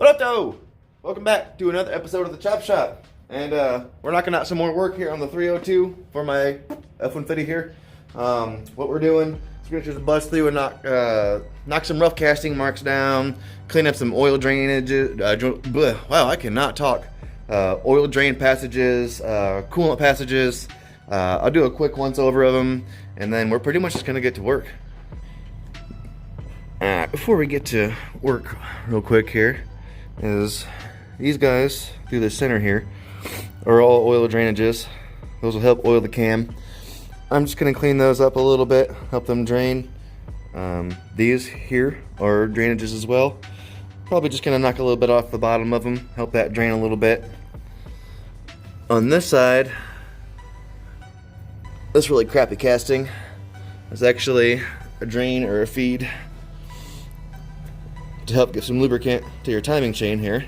What up, though? Welcome back to another episode of the Chop Shop. And we're knocking out some more work here on the 302 for my F-150 here. What we're doing is we're going to just bust through and knock some rough casting marks down, clean up some oil drainage. Wow, I cannot talk. Oil drain passages, coolant passages. I'll do a quick once over of them, and then we're pretty much just going to get to work. Before we get to work real quick here, is these guys through the center here are all oil drainages. Those will help oil the cam. I'm just going to clean those up a little bit, help them drain. These here are drainages as well. Probably just going to knock a little bit off the bottom of them, help that drain a little bit. On this side, this really crappy casting is actually a drain or a feed to help give some lubricant to your timing chain here.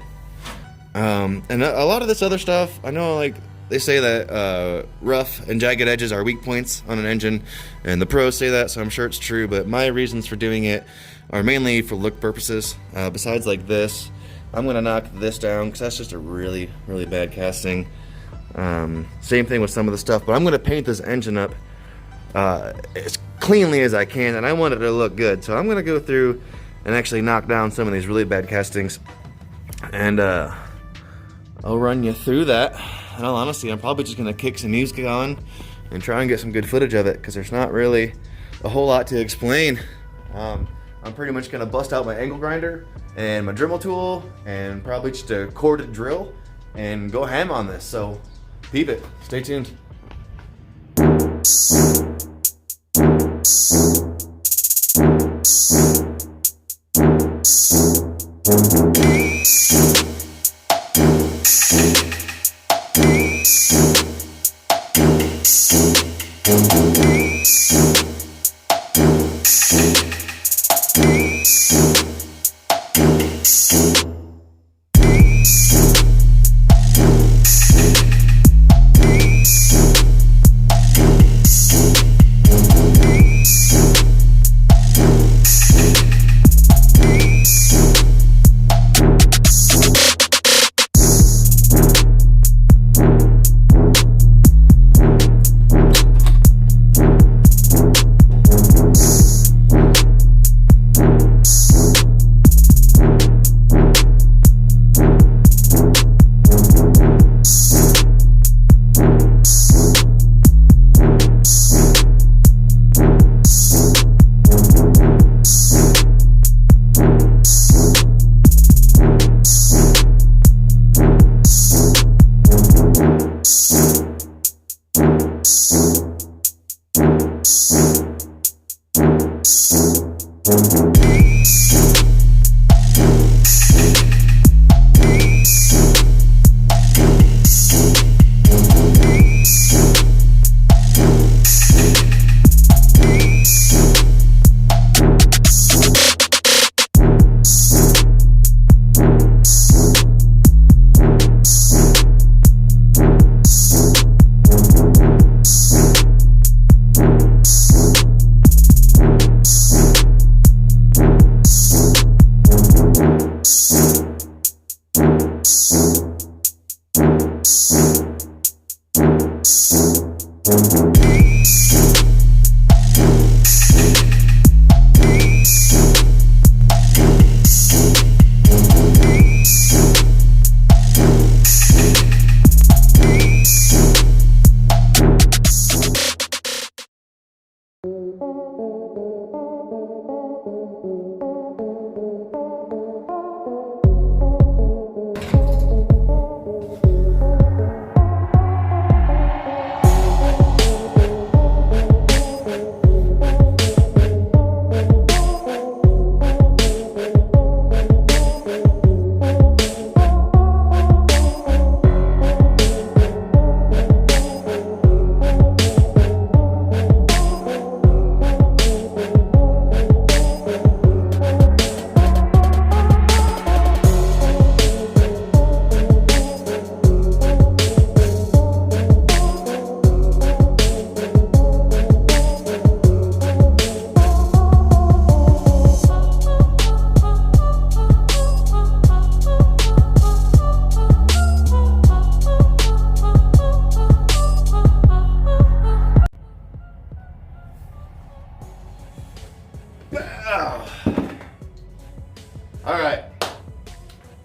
And a lot of this other stuff, I know, like they say that rough and jagged edges are weak points on an engine, and the pros say that, so I'm sure it's true, but my reasons for doing it are mainly for look purposes. Besides like this, I'm gonna knock this down because that's just a really, really bad casting. Same thing with some of the stuff, but I'm gonna paint this engine up as cleanly as I can, and I want it to look good, so I'm gonna go through and actually knock down some of these really bad castings, and I'll run you through that. In all honesty, I'm probably just gonna kick some music on and try and get some good footage of it, because there's not really a whole lot to explain. I'm pretty much gonna bust out my angle grinder and my Dremel tool and probably just a corded drill and go ham on this, so peep it, stay tuned.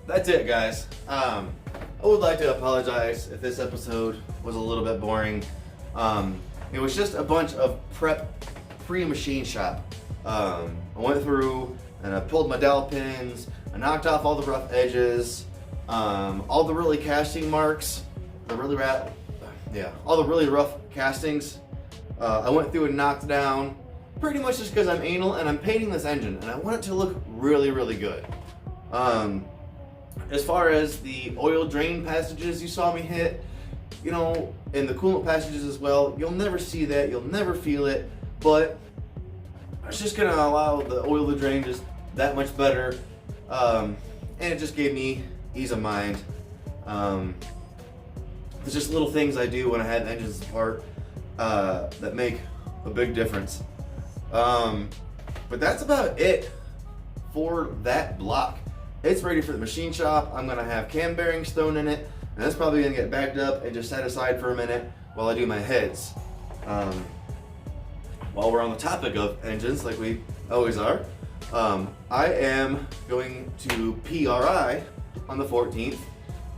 that's it, guys. I would like to apologize if this episode was a little bit boring. It was just a bunch of prep pre-machine shop. I went through and I pulled my dowel pins, I knocked off all the rough edges, all the really casting marks, all the really rough castings. I went through and knocked down, pretty much just because I'm anal and I'm painting this engine and I want it to look really, really good. As far as the oil drain passages you saw me hit, you know, and the coolant passages as well, you'll never see that, you'll never feel it, but it's just gonna allow the oil to drain just that much better, and it just gave me ease of mind. It's just little things I do when I have engines apart that make a big difference. But that's about it for that block. It's ready for the machine shop. I'm gonna have cam bearings thrown in it, and that's probably gonna get backed up and just set aside for a minute while I do my heads. While we're on the topic of engines, like we always are, I am going to PRI on the 14th.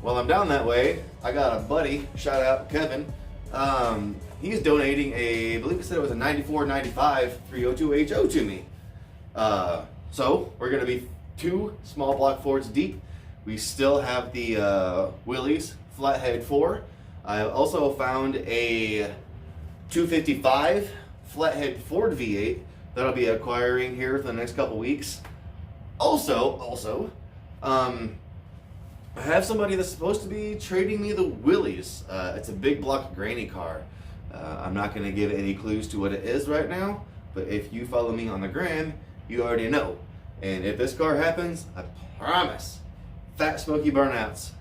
While I'm down that way, I got a buddy, shout out Kevin. He's donating I believe he said it was a 94-95 302 HO to me. So we're gonna be 2 small block Fords deep. We still have the Willys Flathead 4. I also found a 255 Flathead Ford V8 that I'll be acquiring here for the next couple weeks. Also, I have somebody that's supposed to be trading me the Willys. It's a big block granny car. I'm not going to give any clues to what it is right now, but if you follow me on the gram, you already know. And if this car happens, I promise, fat smoky burnouts.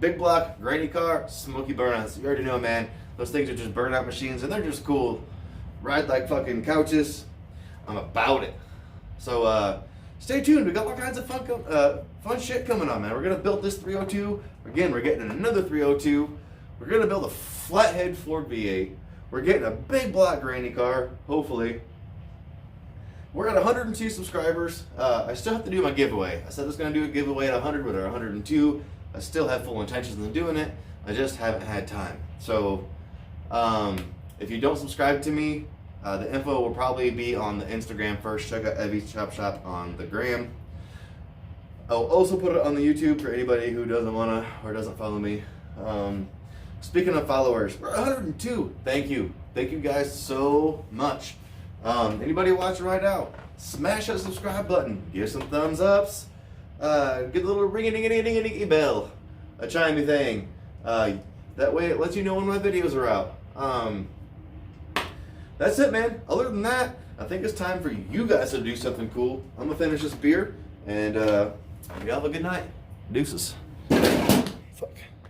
Big block, granny car, smoky burnouts. You already know, man. Those things are just burnout machines, and they're just cool. Ride like fucking couches. I'm about it. So stay tuned. We got all kinds of fun shit coming on, man. We're gonna build this 302. Again, we're getting another 302. We're gonna build a flathead Ford V8. We're getting a big block granny car, hopefully. We're at 102 subscribers. I still have to do my giveaway. I said I was gonna do a giveaway at 100, but at 102, I still have full intentions of doing it. I just haven't had time. So, if you don't subscribe to me, the info will probably be on the Instagram first. Check out Eppy's Chop Shop on the gram. I'll also put it on the YouTube for anybody who doesn't wanna or doesn't follow me. Speaking of followers, we're 102. Thank you guys so much. Anybody watching right now, smash that subscribe button, give some thumbs ups, get the little ring-a-ding-a-ding-a-ding bell, a chimey thing. That way it lets you know when my videos are out. That's it, man. Other than that, I think it's time for you guys to do something cool. I'm gonna finish this beer, and y'all have a good night. Deuces. Fuck.